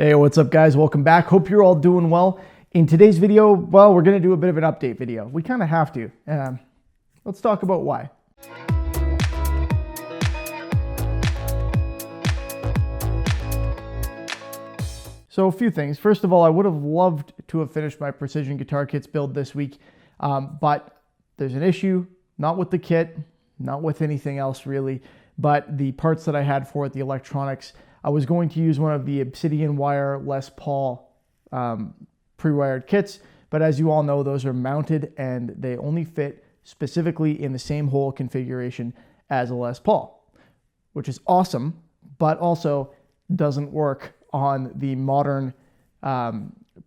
Hey, what's up guys? Welcome back. Hope you're all doing well. In today's video, well, we're going to do a bit of an update video. We kind of have to. Let's talk about why. So a few things. First of all, I would have loved to have finished my precision guitar kits build this week, but there's an issue, not with the kit, not with anything else really, but the parts that I had for it, the electronics. I was going to use one of the Obsidian wire Les Paul pre-wired kits, but as you all know, those are mounted and they only fit specifically in the same hole configuration as a Les Paul, which is awesome, but also doesn't work on the modern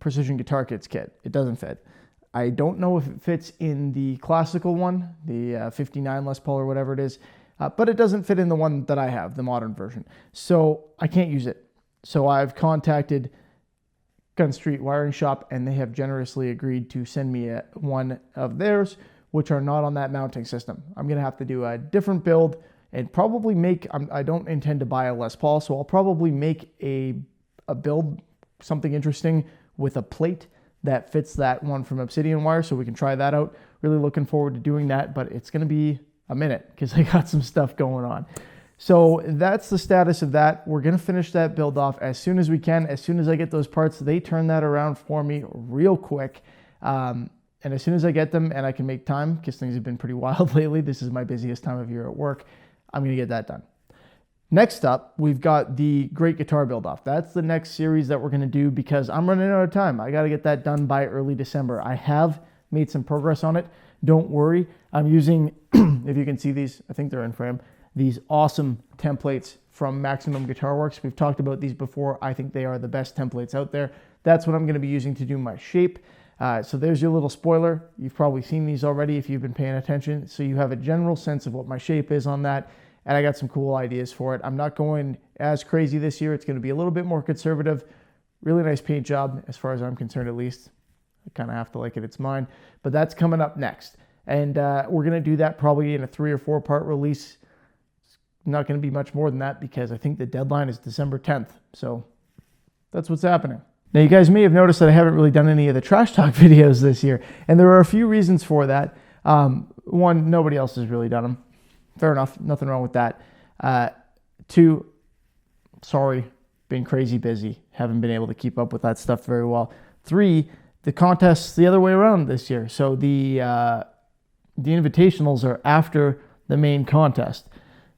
precision guitar kits kit. It doesn't fit. I don't know if it fits in the classical one, the 59 Les Paul or whatever it is, but it doesn't fit in the one that I have, the modern version. So I can't use it. So I've contacted Gun Street Wiring Shop and they have generously agreed to send me one of theirs, which are not on that mounting system. I'm going to have to do a different build and probably make, I don't intend to buy a Les Paul, so I'll probably make a build, something interesting with a plate that fits that one from Obsidian wire, so we can try that out. Really looking forward to doing that, but it's going to be a minute because I got some stuff going on. So that's the status of that. We're going to finish that build off as soon as we can. As soon as I get those parts, they turn that around for me real quick. And as soon as I get them and I can make time, because things have been pretty wild lately, this is my busiest time of year at work, I'm going to get that done. Next up, we've got the Great Guitar Build Off. That's the next series that we're going to do because I'm running out of time. I got to get that done by early December. I have made some progress on it. Don't worry. I'm using, if you can see these, I think they're in frame, these awesome templates from Maximum Guitar Works. We've talked about these before. I think they are the best templates out there. That's what I'm going to be using to do my shape. So there's your little spoiler. You've probably seen these already if you've been paying attention. So you have a general sense of what my shape is on that. And I got some cool ideas for it. I'm not going as crazy this year. It's going to be a little bit more conservative. Really nice paint job as far as I'm concerned, at least. I kind of have to like it. It's mine. But that's coming up next. And we're going to do that probably in a 3 or 4 part release. It's not going to be much more than that because I think the deadline is December 10th. So that's what's happening. Now, you guys may have noticed that I haven't really done any of the trash talk videos this year. And there are a few reasons for that. One, nobody else has really done them. Fair enough. Nothing wrong with that. 2, sorry, been crazy busy. Haven't been able to keep up with that stuff very well. 3, the contest's the other way around this year. So the invitationals are after the main contest.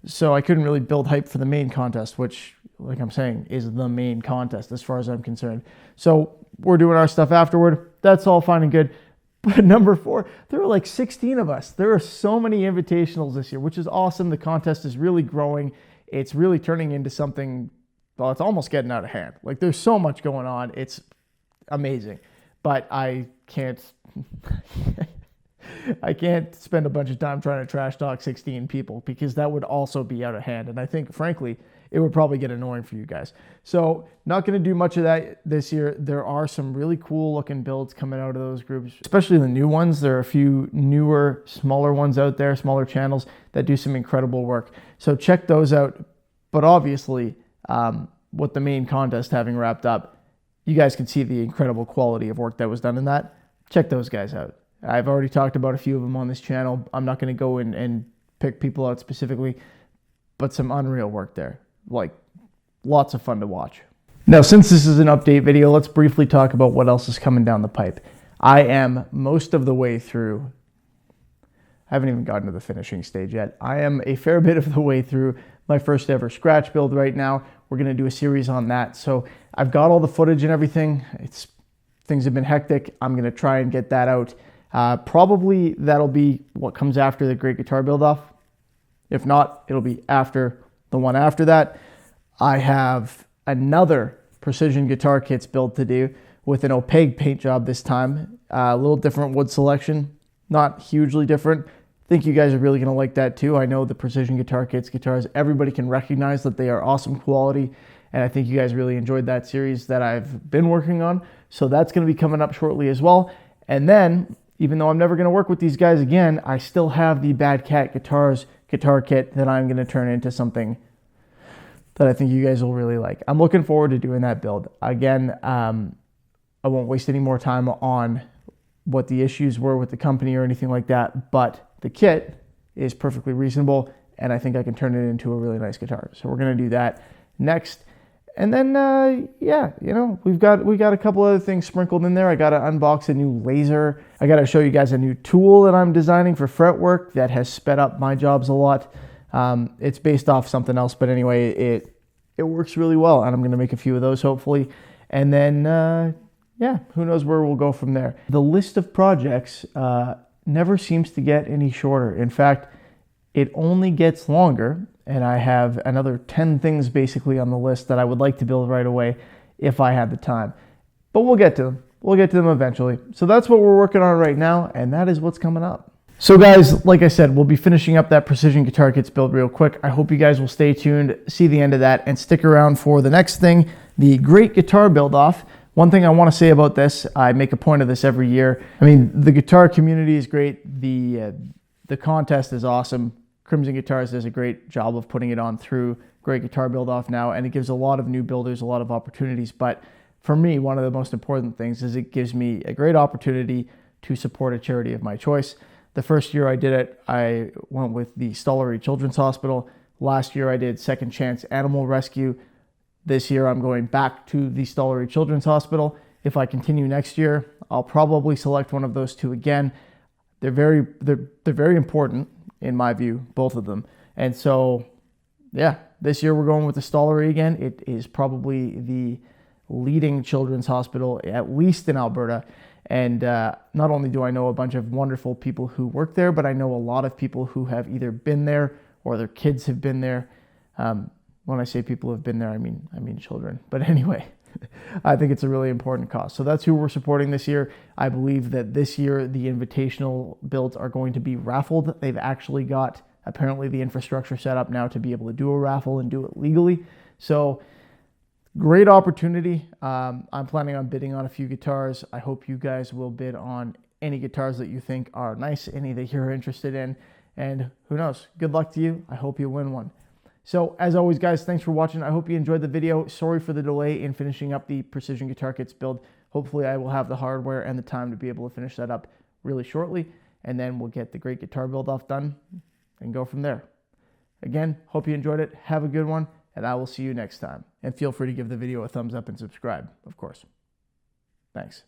So I couldn't really build hype for the main contest, which, like I'm saying, is the main contest as far as I'm concerned. So we're doing our stuff afterward. That's all fine and good. But number 4, there were like 16 of us. There are so many invitationals this year, which is awesome. The contest is really growing. It's really turning into something, well, it's almost getting out of hand. Like there's so much going on. It's amazing. But I can't I can't spend a bunch of time trying to trash talk 16 people because that would also be out of hand. And I think, frankly, it would probably get annoying for you guys. So not going to do much of that this year. There are some really cool looking builds coming out of those groups, especially the new ones. There are a few newer, smaller ones out there, smaller channels that do some incredible work. So check those out. But obviously, with the main contest having wrapped up, you guys can see the incredible quality of work that was done in that. Check those guys out. I've already talked about a few of them on this channel. I'm not going to go in and pick people out specifically, but some unreal work there. Like, lots of fun to watch. Now, since this is an update video, let's briefly talk about what else is coming down the pipe. I am most of the way through. I haven't even gotten to the finishing stage yet. I am a fair bit of the way through my first ever scratch build right now. We're going to do a series on that. So I've got all the footage and everything. Things have been hectic. I'm going to try and get that out. Probably that'll be what comes after the Great Guitar Build Off. If not, it'll be after the one after that. I have another precision guitar kits build to do with an opaque paint job this time. A little different wood selection, not hugely different. I think you guys are really going to like that too. I know the precision guitar kits guitars, everybody can recognize that they are awesome quality. And I think you guys really enjoyed that series that I've been working on. So that's going to be coming up shortly as well. And then, even though I'm never going to work with these guys again, I still have the Bad Cat Guitars guitar kit that I'm going to turn into something that I think you guys will really like. I'm looking forward to doing that build. Again, I won't waste any more time on what the issues were with the company or anything like that, but the kit is perfectly reasonable, and I think I can turn it into a really nice guitar. So we're going to do that next. And then, yeah, you know, we got a couple other things sprinkled in there. I got to unbox a new laser. I got to show you guys a new tool that I'm designing for fretwork that has sped up my jobs a lot. It's based off something else, but anyway, it works really well, and I'm going to make a few of those hopefully. And then, yeah, who knows where we'll go from there. The list of projects never seems to get any shorter. In fact, it only gets longer, and I have another 10 things basically on the list that I would like to build right away if I had the time. But we'll get to them. We'll get to them eventually. So that's what we're working on right now, and that is what's coming up. So guys, like I said, we'll be finishing up that Precision Guitar Kits build real quick. I hope you guys will stay tuned, see the end of that, and stick around for the next thing, the Great Guitar Build-Off. One thing I want to say about this, I make a point of this every year. I mean, the guitar community is great. The contest is awesome. Crimson Guitars does a great job of putting it on through Great Guitar Build-Off now, and it gives a lot of new builders a lot of opportunities. But for me, one of the most important things is it gives me a great opportunity to support a charity of my choice. The first year I did it, I went with the Stollery Children's Hospital. Last year I did Second Chance Animal Rescue. This year I'm going back to the Stollery Children's Hospital. If I continue next year, I'll probably select one of those two again. They're very important in my view, both of them. And so, yeah, this year we're going with the Stollery again. It is probably the leading children's hospital, at least in Alberta. And not only do I know a bunch of wonderful people who work there, but I know a lot of people who have either been there or their kids have been there. When I say people have been there, I mean children. But anyway, I think it's a really important cause. So that's who we're supporting this year. I believe that this year the invitational builds are going to be raffled. They've actually got apparently the infrastructure set up now to be able to do a raffle and do it legally. So great opportunity. I'm planning on bidding on a few guitars. I hope you guys will bid on any guitars that you think are nice, any that you're interested in. And who knows? Good luck to you. I hope you win one. So as always, guys, thanks for watching. I hope you enjoyed the video. Sorry for the delay in finishing up the Precision Guitar Kits build. Hopefully I will have the hardware and the time to be able to finish that up really shortly. And then we'll get the Great Guitar Build-Off done and go from there. Again, hope you enjoyed it. Have a good one, and I will see you next time. And feel free to give the video a thumbs up and subscribe, of course. Thanks.